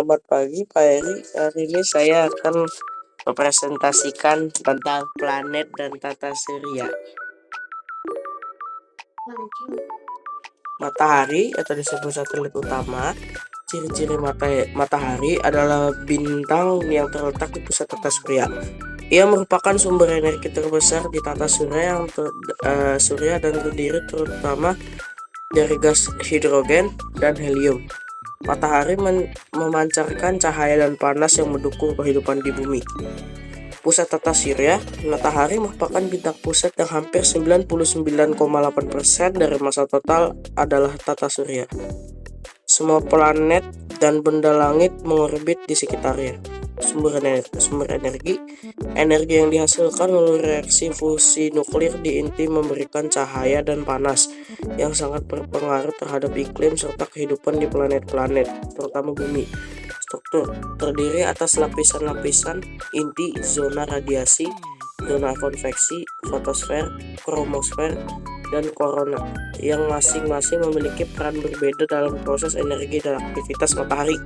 Selamat pagi Pak Eri. Hari ini saya akan mempresentasikan tentang planet dan tata surya. Matahari atau disebut satelit utama. Ciri-ciri matahari adalah bintang yang terletak di pusat tata surya. Ia merupakan sumber energi terbesar di tata surya dan terdiri terutama dari gas hidrogen dan helium. Matahari memancarkan cahaya dan panas yang mendukung kehidupan di bumi. Pusat tata surya, matahari merupakan bintang pusat yang hampir 99,8% dari massa total adalah tata surya. Semua planet dan benda langit mengorbit di sekitarnya. Sumber energi yang dihasilkan melalui reaksi fusi nuklir di inti memberikan cahaya dan panas yang sangat berpengaruh terhadap iklim serta kehidupan di planet-planet, terutama bumi. Struktur terdiri atas lapisan-lapisan inti, zona radiasi, zona konveksi, fotosfer, kromosfer, dan korona yang masing-masing memiliki peran berbeda dalam proses energi dan aktivitas matahari.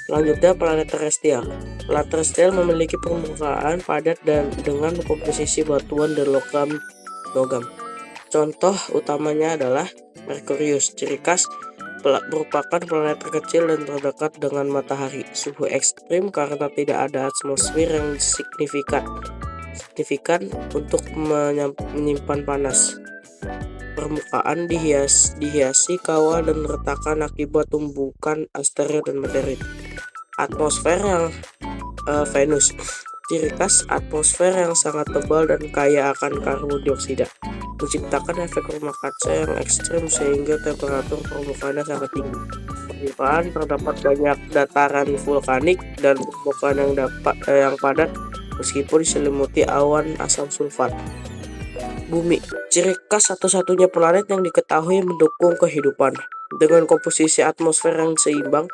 Selanjutnya, planet terrestrial. Planet terrestrial memiliki permukaan padat dan dengan komposisi batuan dan logam. Contoh utamanya adalah Merkurius. Ciri khas merupakan planet terkecil dan terdekat dengan matahari. Suhu ekstrim karena tidak ada atmosfer yang signifikan untuk menyimpan panas. Permukaan dihiasi kawah dan retakan akibat tumbukan asteroid dan meteorit. Atmosfer yang Venus. Ciri khas atmosfer yang sangat tebal dan kaya akan karbon dioksida, menciptakan efek rumah kaca yang ekstrim sehingga temperatur permukaannya sangat tinggi. Permukaan terdapat banyak dataran vulkanik dan permukaan yang padat meskipun diselimuti awan asam sulfat. Bumi, ciri khas satu-satunya planet yang diketahui mendukung kehidupan dengan komposisi atmosfer yang seimbang,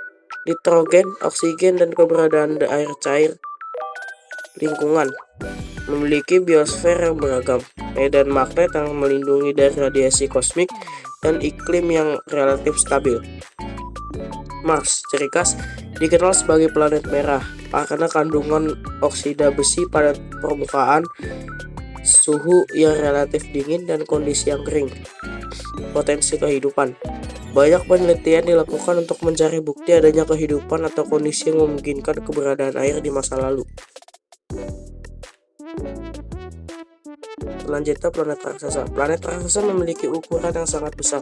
nitrogen, oksigen, dan keberadaan air cair. Lingkungan, memiliki biosfer yang beragam, medan magnet yang melindungi dari radiasi kosmik, dan iklim yang relatif stabil. Mars, ciri khas dikenal sebagai planet merah karena kandungan oksida besi pada permukaan, suhu yang relatif dingin, dan kondisi yang kering. Potensi kehidupan, banyak penelitian dilakukan untuk mencari bukti adanya kehidupan atau kondisi yang memungkinkan keberadaan air di masa lalu. Selanjutnya, planet raksasa. Planet raksasa memiliki ukuran yang sangat besar,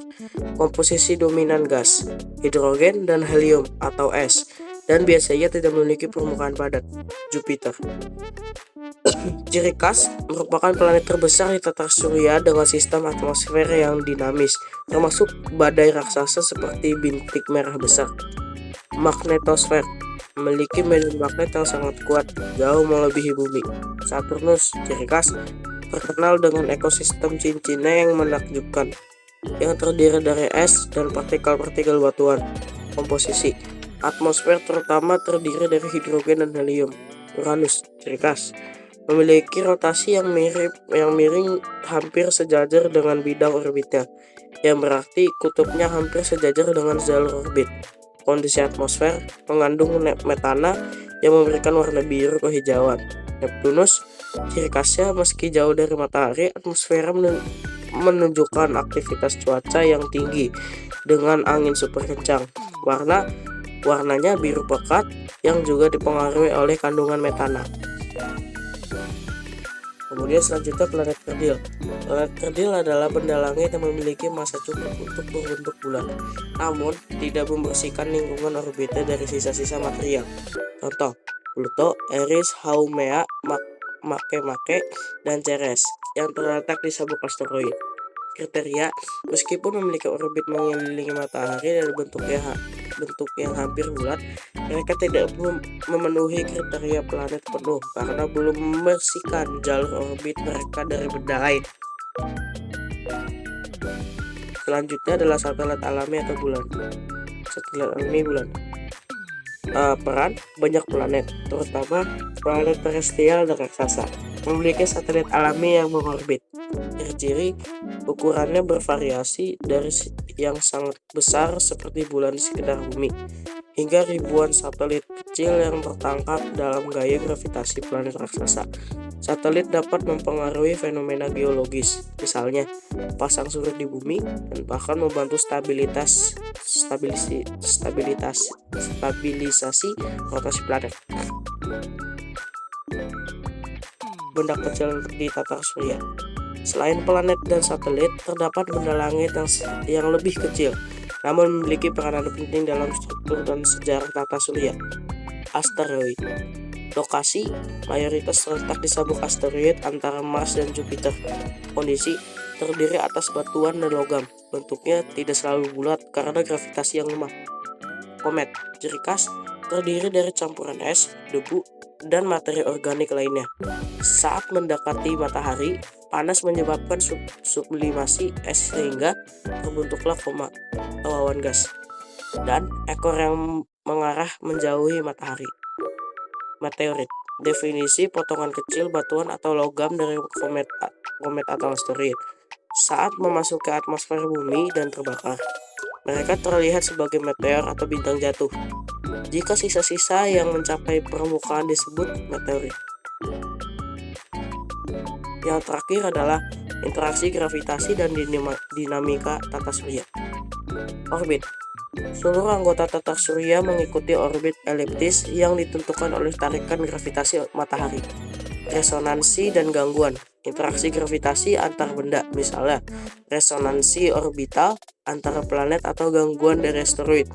komposisi dominan gas, hidrogen, dan helium atau es, dan biasanya tidak memiliki permukaan padat. Jupiter, ciri khas merupakan planet terbesar di tata surya dengan sistem atmosfer yang dinamis, termasuk badai raksasa seperti bintik merah besar. Magnetosfer, memiliki medan magnet yang sangat kuat, jauh melebihi bumi. Saturnus, ciri khas terkenal dengan ekosistem cincinnya yang menakjubkan, yang terdiri dari es dan partikel-partikel batuan. Komposisi atmosfer terutama terdiri dari hidrogen dan helium. Uranus, ciri khas memiliki rotasi yang miring hampir sejajar dengan bidang orbitnya, yang berarti kutubnya hampir sejajar dengan jalur orbit. Kondisi atmosfer mengandung metana yang memberikan warna biru kehijauan. Neptunus, ciri khasnya meski jauh dari matahari, atmosfer menunjukkan aktivitas cuaca yang tinggi dengan angin super kencang. Warnanya biru pekat yang juga dipengaruhi oleh kandungan metana. Kemudian selanjutnya, planet kerdil. Planet kerdil adalah benda langit yang memiliki massa cukup untuk membentuk bulan, namun tidak membersihkan lingkungan orbitnya dari sisa-sisa material. Contoh, Pluto, Eris, Haumea, Makemake, dan Ceres yang terletak di sabuk asteroid. Kriteria, meskipun memiliki orbit mengelilingi matahari dan bentuk yang hampir bulat, mereka tidak memenuhi kriteria planet penuh karena belum membersihkan jalur orbit mereka dari benda lain. Selanjutnya adalah satelit alami atau bulan. Satelit alami bulan. Peran banyak planet, terutama planet terrestrial dan raksasa, memiliki satelit alami yang mengorbit. Ciri ukurannya bervariasi dari yang sangat besar seperti bulan di sekitar bumi hingga ribuan satelit kecil yang tertangkap dalam gaya gravitasi planet raksasa. Satelit dapat mempengaruhi fenomena geologis, misalnya pasang surut di bumi, dan bahkan membantu stabilisasi rotasi planet. Benda kecil di tata surya. Selain planet dan satelit, terdapat benda langit yang lebih kecil, namun memiliki peranan penting dalam struktur dan sejarah tata surya. Asteroid. Lokasi mayoritas terletak di sabuk asteroid antara Mars dan Jupiter. Kondisi terdiri atas batuan dan logam. Bentuknya tidak selalu bulat karena gravitasi yang lemah. Komet. Ciri khas terdiri dari campuran es, debu, dan materi organik lainnya. Saat mendekati matahari, panas menyebabkan sublimasi es sehingga terbentuklah koma atau awan gas dan ekor yang mengarah menjauhi matahari. Meteorit. Definisi potongan kecil batuan atau logam dari komet atau asteroid. Saat memasuki atmosfer bumi dan terbakar, mereka terlihat sebagai meteor atau bintang jatuh. Jika sisa-sisa yang mencapai permukaan disebut meteorit. Yang terakhir adalah interaksi gravitasi dan dinamika tata surya. Orbit. Seluruh anggota tata surya mengikuti orbit eliptis yang ditentukan oleh tarikan gravitasi matahari. Resonansi dan gangguan. Interaksi gravitasi antar benda, misalnya resonansi orbital antara planet atau gangguan dari asteroid,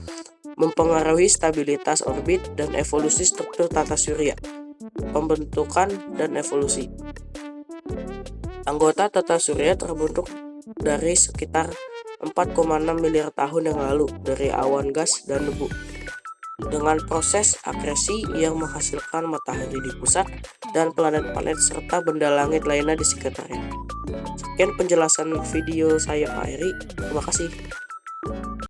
mempengaruhi stabilitas orbit dan evolusi struktur tata surya. Pembentukan dan evolusi. Anggota tata surya terbentuk dari sekitar 4,6 miliar tahun yang lalu dari awan gas dan debu, dengan proses akresi yang menghasilkan matahari di pusat dan planet-planet serta benda langit lainnya di sekitarnya. Sekian penjelasan video saya, Pak Eri. Terima kasih.